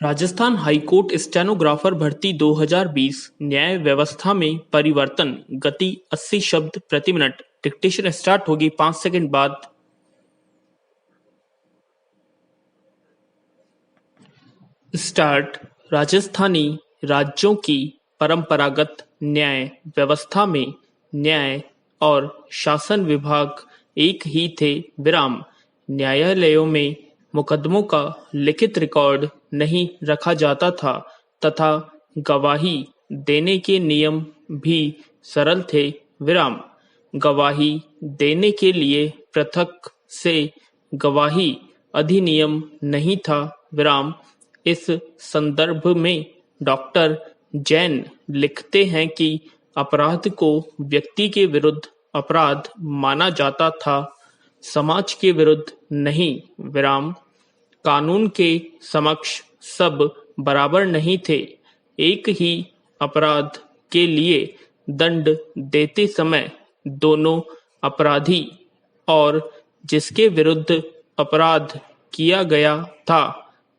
Rajasthan high court stenographer भर्ती 2020 न्याय व्यवस्था में परिवर्तन गति 80 शब्द प्रति मिनट। डिक्टेशन स्टार्ट होगी 5 सेकंड बाद। स्टार्ट। राजस्थानी राज्यों की परंपरागत न्याय व्यवस्था में न्याय और शासन विभाग एक ही थे। विराम। न्यायालयों में मुकदमों का लिखित रिकॉर्ड नहीं रखा जाता था तथा गवाही देने के नियम भी सरल थे। विराम। गवाही देने के लिए पृथक से गवाही अधिनियम नहीं था। विराम। इस संदर्भ में डॉक्टर जैन लिखते हैं कि अपराध को व्यक्ति के विरुद्ध अपराध माना जाता था, समाज के विरुद्ध नहीं। विराम। कानून के समक्ष सब बराबर नहीं थे। एक ही अपराध के लिए दंड देते समय दोनों अपराधी और जिसके विरुद्ध अपराध किया गया था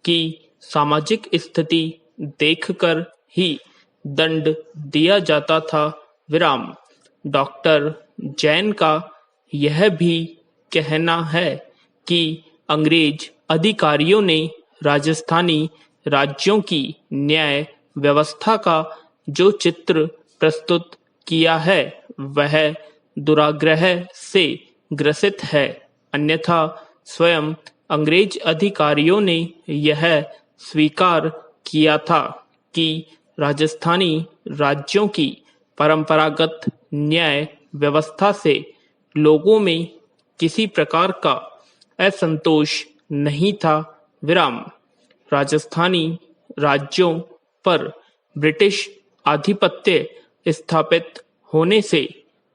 की सामाजिक स्थिति देखकर ही दंड दिया जाता था। विराम। डॉक्टर जैन का यह भी कहना है कि अंग्रेज अधिकारियों ने राजस्थानी राज्यों की न्याय व्यवस्था का जो चित्र प्रस्तुत किया है वह दुराग्रह से ग्रसित है, अन्यथा स्वयं अंग्रेज अधिकारियों ने यह स्वीकार किया था कि राजस्थानी राज्यों की परंपरागत न्याय व्यवस्था से लोगों में किसी प्रकार का असंतोष नहीं था। विराम। राजस्थानी राज्यों पर ब्रिटिश आधिपत्य स्थापित होने से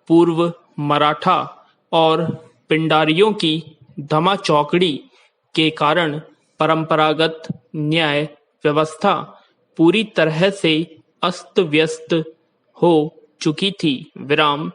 पूर्व मराठा और पिंडारियों की धमाचौकड़ी के कारण परंपरागत न्याय व्यवस्था पूरी तरह से अस्त व्यस्त हो चुकी थी। विराम।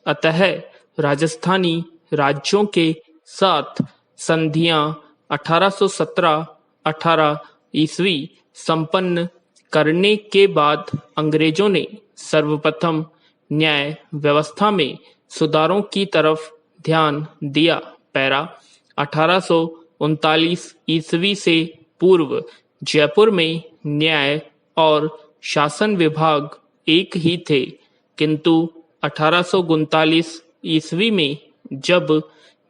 अतः राजस्थानी राज्यों के साथ संधियां 1817-18 ईस्वी संपन्न करने के बाद अंग्रेजों ने सर्वप्रथम न्याय व्यवस्था में सुधारों की तरफ ध्यान दिया। पैरा। 1839 ईस्वी से पूर्व जयपुर में न्याय और शासन विभाग एक ही थे, किंतु 1839 ईस्वी में जब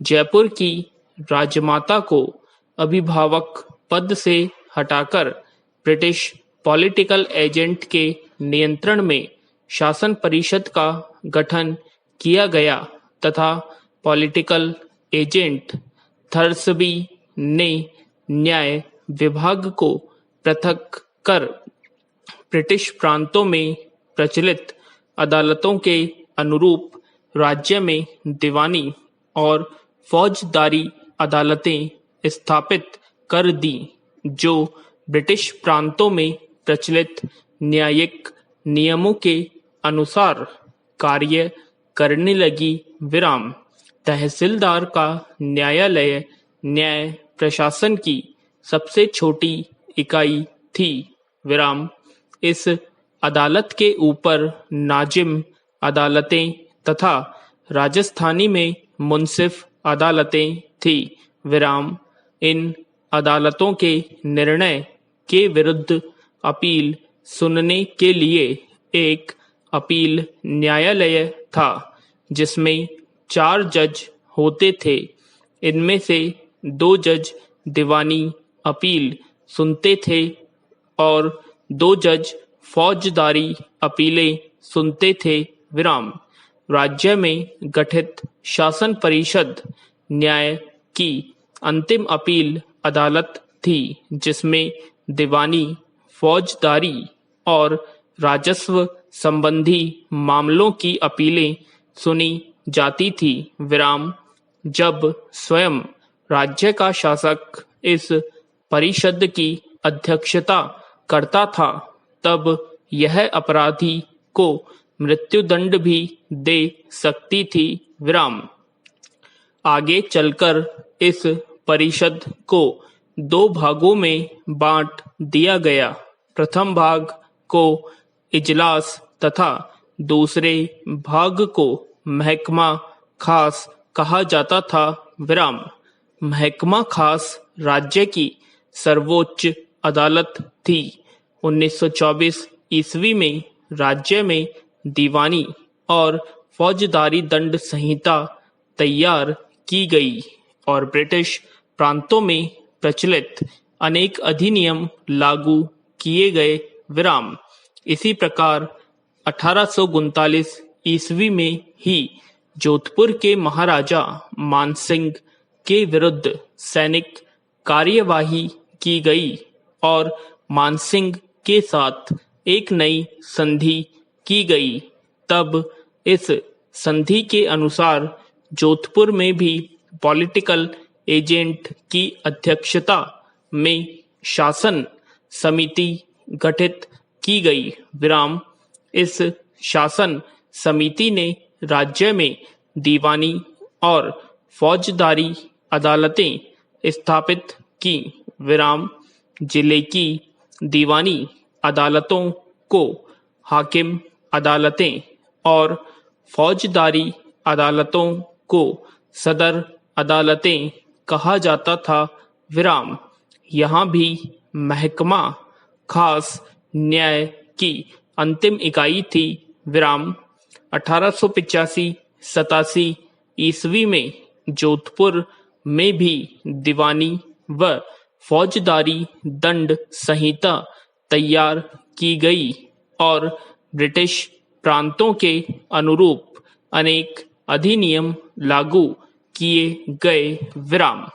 जयपुर की राजमाता को अभिभावक पद से हटाकर ब्रिटिश पॉलिटिकल एजेंट के नियंत्रण में शासन परिषद का गठन किया गया तथा पॉलिटिकल एजेंट थर्सबी ने न्याय विभाग को पृथक कर ब्रिटिश प्रांतों में प्रचलित अदालतों के अनुरूप राज्य में दीवानी और फौजदारी अदालतें स्थापित कर दी, जो ब्रिटिश प्रांतों में प्रचलित न्यायिक नियमों के अनुसार कार्य करने लगी। विराम। तहसीलदार का न्यायालय न्याय प्रशासन की सबसे छोटी इकाई थी। विराम। इस अदालत के ऊपर नाजिम अदालतें तथा राजस्थानी में मुंसिफ अदालतें थी। विराम। इन अदालतों के निर्णय के विरुद्ध अपील सुनने के लिए एक अपील न्यायालय था, जिसमें 4 जज होते थे। इनमें से 2 जज दीवानी अपील सुनते थे और 2 जज फौजदारी अपीलें सुनते थे। विराम। राज्य में गठित शासन परिषद न्याय की अंतिम अपील अदालत थी, जिसमें दीवानी, फौजदारी और राजस्व संबंधी मामलों की अपीलें सुनी जाती थी। विराम। जब स्वयं राज्य का शासक इस परिषद की अध्यक्षता करता था, तब यह अपराधी को मृत्युदंड भी दे सकती थी। विराम। आगे चलकर इस परिषद को दो भागों में बांट दिया गया। प्रथम भाग को इजलास तथा दूसरे भाग को महकमा खास कहा जाता था। विराम। महकमा खास राज्य की सर्वोच्च अदालत थी। 1924 ईस्वी में राज्य में दीवानी और फौजदारी दंड संहिता तैयार की गई और ब्रिटिश प्रांतों में प्रचलित अनेक अधिनियम लागू किए गए। विराम। इसी प्रकार 1839 ईस्वी में ही जोधपुर के महाराजा मानसिंह के विरुद्ध सैनिक कार्यवाही की गई और मानसिंह के साथ एक नई संधि की गई। तब इस संधि के अनुसार जोधपुर में भी पॉलिटिकल एजेंट की अध्यक्षता में शासन समिति गठित की गई। विराम। इस शासन समिति ने राज्य में दीवानी और फौजदारी अदालतें स्थापित की। विराम। जिले की दीवानी अदालतों को हाकिम अदालतें और फौजदारी अदालतों को सदर अदालतें कहा जाता था। विराम। यहाँ भी महकमा खास न्याय की अंतिम इकाई थी। विराम। 1885-87 ईस्वी में जोधपुर में भी दीवानी व फौजदारी दंड संहिता तैयार की गई और ब्रिटिश प्रांतों के अनुरूप अनेक अधिनियम लागू किए गए। विराम।